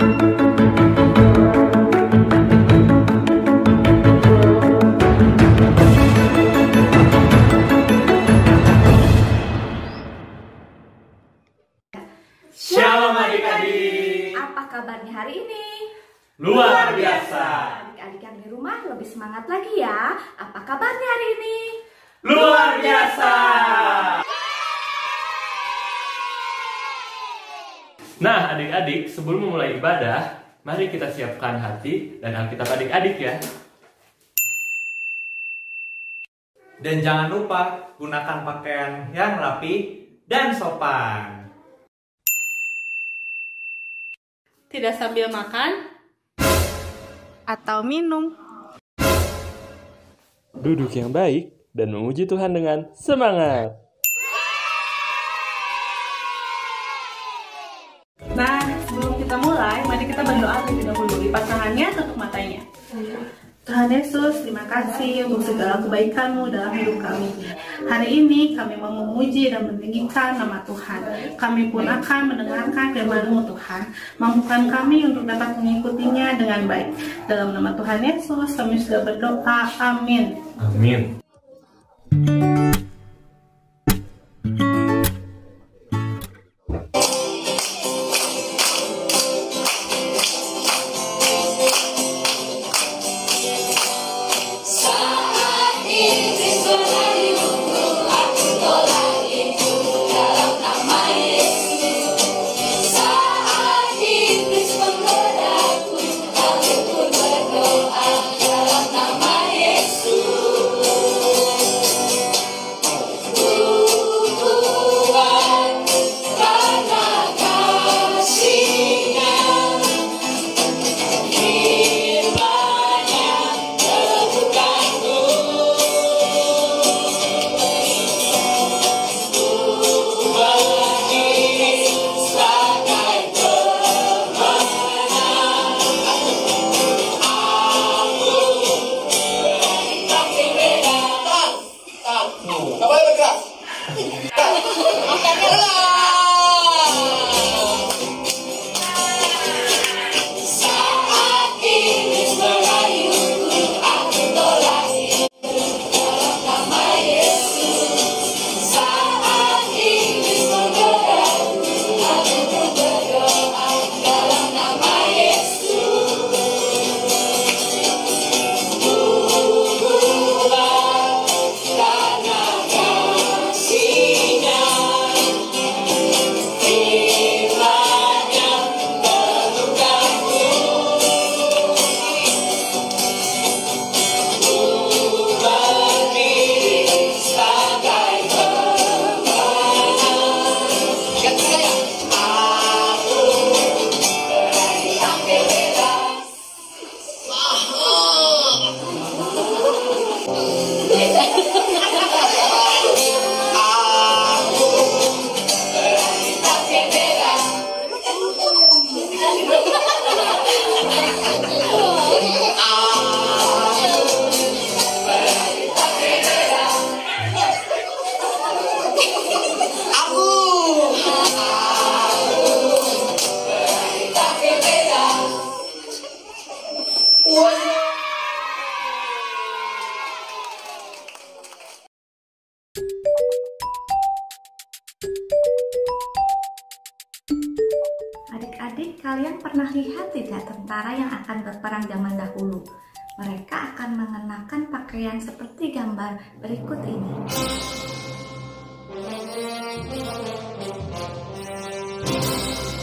Shalom adik-adik. Apa kabarnya hari ini? Luar biasa. Adik-adik yang di rumah lebih semangat lagi ya. Apa kabarnya hari ini? Luar biasa. Nah adik-adik, sebelum memulai ibadah, mari kita siapkan hati dan Alkitab adik-adik ya. Dan jangan lupa gunakan pakaian yang rapi dan sopan. Tidak sambil makan atau minum. Duduk yang baik dan memuji Tuhan dengan semangat. Nah, sebelum kita mulai, mari kita berdoa terlebih dahulu. Lipat tangannya, tutup matanya. Tuhan Yesus, terima kasih untuk segala kebaikan-Mu dalam hidup kami. Hari ini kami mau memuji dan meninggikan nama Tuhan. Kami pun akan mendengarkan firman-Mu Tuhan. Mampukan kami untuk dapat mengikutinya dengan baik. Dalam nama Tuhan Yesus, kami sudah berdoa. Amin. Amin. Adik-adik, kalian pernah lihat tidak tentara yang akan berperang zaman dahulu? Mereka akan mengenakan pakaian seperti gambar berikut ini.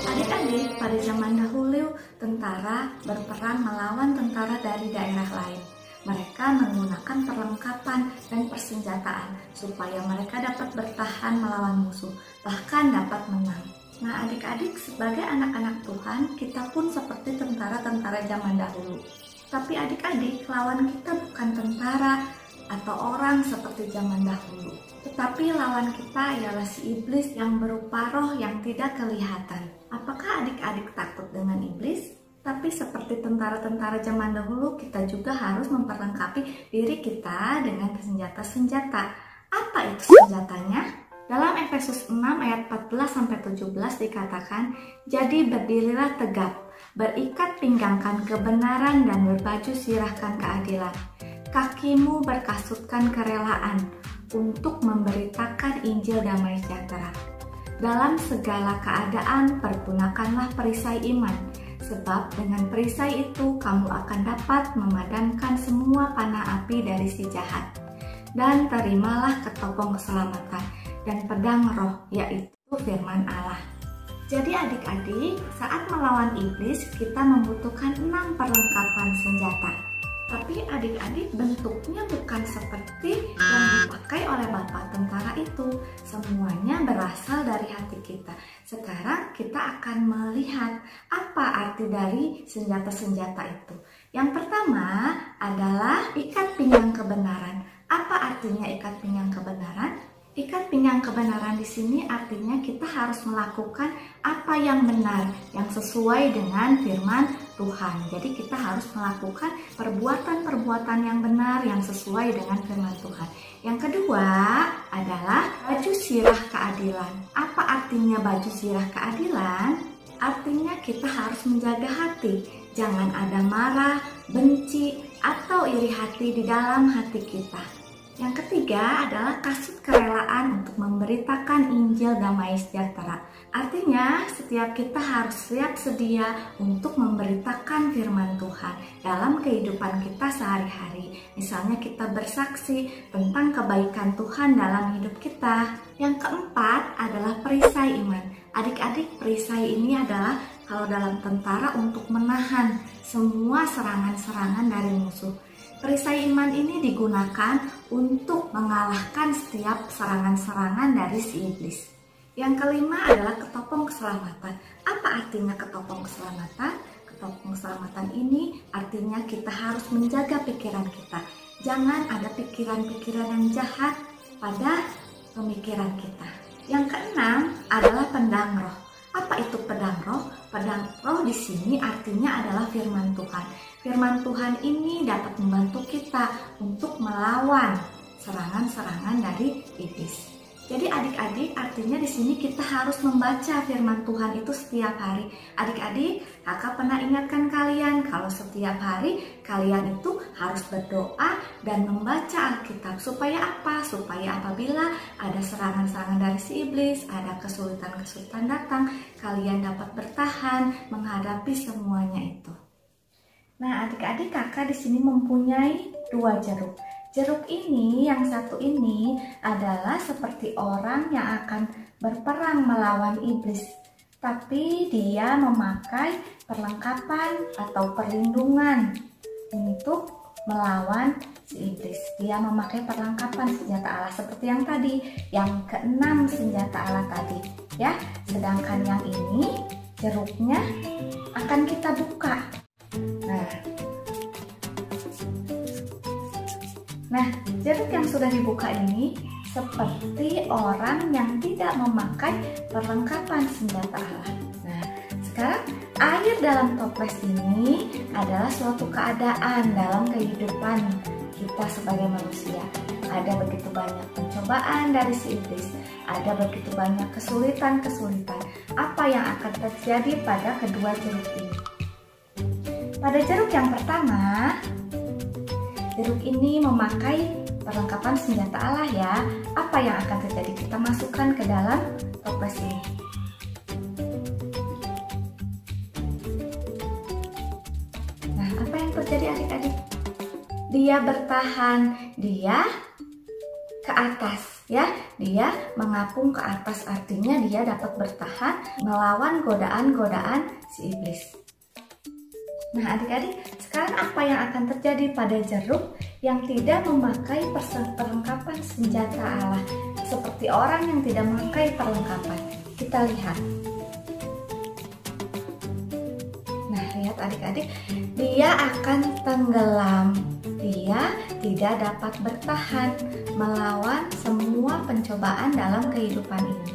Adik-adik, pada zaman dahulu tentara berperang melawan tentara dari daerah lain. Mereka menggunakan perlengkapan dan persenjataan supaya mereka dapat bertahan melawan musuh, bahkan dapat menang. Nah adik-adik, sebagai anak-anak Tuhan, kita pun seperti tentara-tentara zaman dahulu. Tapi adik-adik, lawan kita bukan tentara atau orang seperti zaman dahulu. Tetapi lawan kita ialah si iblis yang berupa roh yang tidak kelihatan. Apakah adik-adik takut dengan iblis? Tapi seperti tentara-tentara zaman dahulu, kita juga harus memperlengkapi diri kita dengan senjata-senjata. Apa itu senjatanya? Dalam Efesus 6 ayat 14-17 dikatakan, jadi berdirilah tegap, Berikat pinggangkan kebenaran dan berbaju sirahkan keadilan. Kakimu berkasutkan kerelaan untuk memberitakan Injil damai sejahtera. Dalam segala keadaan pergunakanlah perisai iman, sebab dengan perisai itu kamu akan dapat memadamkan semua panah api dari si jahat. Dan terimalah ketopong keselamatan dan pedang roh, yaitu firman Allah. Jadi adik-adik, saat melawan iblis kita membutuhkan 6 perlengkapan senjata. Tapi adik-adik bentuknya bukan seperti yang dipakai oleh bapak tentara itu. Semuanya berasal dari hati kita. Sekarang kita akan melihat apa arti dari senjata-senjata itu. Yang pertama adalah ikat pinggang kebenaran. Apa artinya ikat pinggang kebenaran? Ikat pinggang kebenaran di sini artinya kita harus melakukan apa yang benar, yang sesuai dengan firman Tuhan. Jadi kita harus melakukan perbuatan-perbuatan yang benar, yang sesuai dengan firman Tuhan. Yang kedua adalah baju sirah keadilan. Apa artinya baju sirah keadilan? Artinya kita harus menjaga hati. Jangan ada marah, benci, atau iri hati di dalam hati kita. Yang ketiga adalah kasut kerelaan untuk memberitakan Injil damai sejahtera. Artinya setiap kita harus siap sedia untuk memberitakan firman Tuhan dalam kehidupan kita sehari-hari. Misalnya kita bersaksi tentang kebaikan Tuhan dalam hidup kita. Yang keempat adalah perisai iman. Adik-adik, perisai ini adalah kalau dalam tentara untuk menahan semua serangan-serangan dari musuh. Perisai iman ini digunakan untuk mengalahkan setiap serangan-serangan dari si iblis. Yang kelima adalah ketopong keselamatan. Apa artinya ketopong keselamatan? Ketopong keselamatan ini artinya kita harus menjaga pikiran kita. Jangan ada pikiran-pikiran yang jahat pada pemikiran kita. Yang keenam adalah pedang roh. Apa itu pedang roh? Pedang roh di sini artinya adalah firman Tuhan. Firman Tuhan ini dapat membantu kita untuk melawan serangan-serangan dari iblis. Jadi adik-adik, artinya di sini kita harus membaca firman Tuhan itu setiap hari. Adik-adik, kakak pernah ingatkan kalian kalau setiap hari kalian itu harus berdoa dan membaca Alkitab. Supaya apa? Supaya apabila ada serangan-serangan dari si iblis, ada kesulitan-kesulitan datang, kalian dapat bertahan menghadapi semuanya itu. Nah, adik-adik, kakak di sini mempunyai 2 jeruk. Jeruk ini, yang satu ini adalah seperti orang yang akan berperang melawan iblis. Tapi dia memakai perlengkapan atau perlindungan untuk melawan si iblis. Dia memakai perlengkapan senjata Allah seperti yang tadi, yang keenam senjata Allah tadi, ya. Sedangkan yang ini jeruknya akan kita buka. Nah, jeruk yang sudah dibuka ini seperti orang yang tidak memakai perlengkapan senjata Allah. Nah, sekarang air dalam toples ini adalah suatu keadaan dalam kehidupan kita sebagai manusia. Ada begitu banyak pencobaan dari si iblis, ada begitu banyak kesulitan-kesulitan. Apa yang akan terjadi pada kedua jeruk ini? Pada jeruk yang pertama, jeruk ini memakai perlengkapan senjata Allah ya. Apa yang akan terjadi? Kita masukkan ke dalam toples ini. Nah, apa yang terjadi adik-adik? Dia bertahan, dia ke atas ya. Dia mengapung ke atas, artinya dia dapat bertahan melawan godaan-godaan si iblis. Nah adik-adik, sekarang apa yang akan terjadi pada jeruk yang tidak memakai perlengkapan senjata Allah? Seperti orang yang tidak memakai perlengkapan. Kita lihat. Nah lihat adik-adik, dia akan tenggelam. Dia tidak dapat bertahan melawan semua pencobaan dalam kehidupan ini.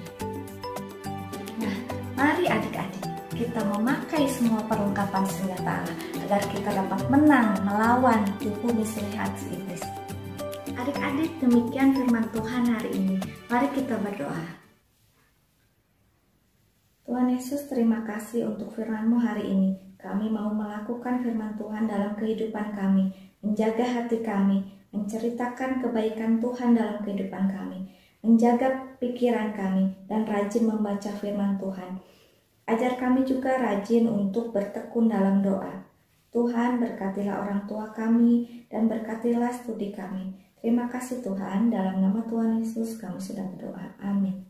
Nah mari adik-adik, kita memakai semua perlengkapan senjata Allah agar kita dapat menang melawan tipu muslihat si iblis. Adik-adik, demikian firman Tuhan hari ini. Mari kita berdoa. Tuhan Yesus, terima kasih untuk firman-Mu hari ini. Kami mau melakukan firman Tuhan dalam kehidupan kami, menjaga hati kami, menceritakan kebaikan Tuhan dalam kehidupan kami, menjaga pikiran kami, dan rajin membaca firman Tuhan. Ajar kami juga rajin untuk bertekun dalam doa. Tuhan, berkatilah orang tua kami dan berkatilah studi kami. Terima kasih Tuhan, dalam nama Tuhan Yesus kami sudah berdoa. Amin.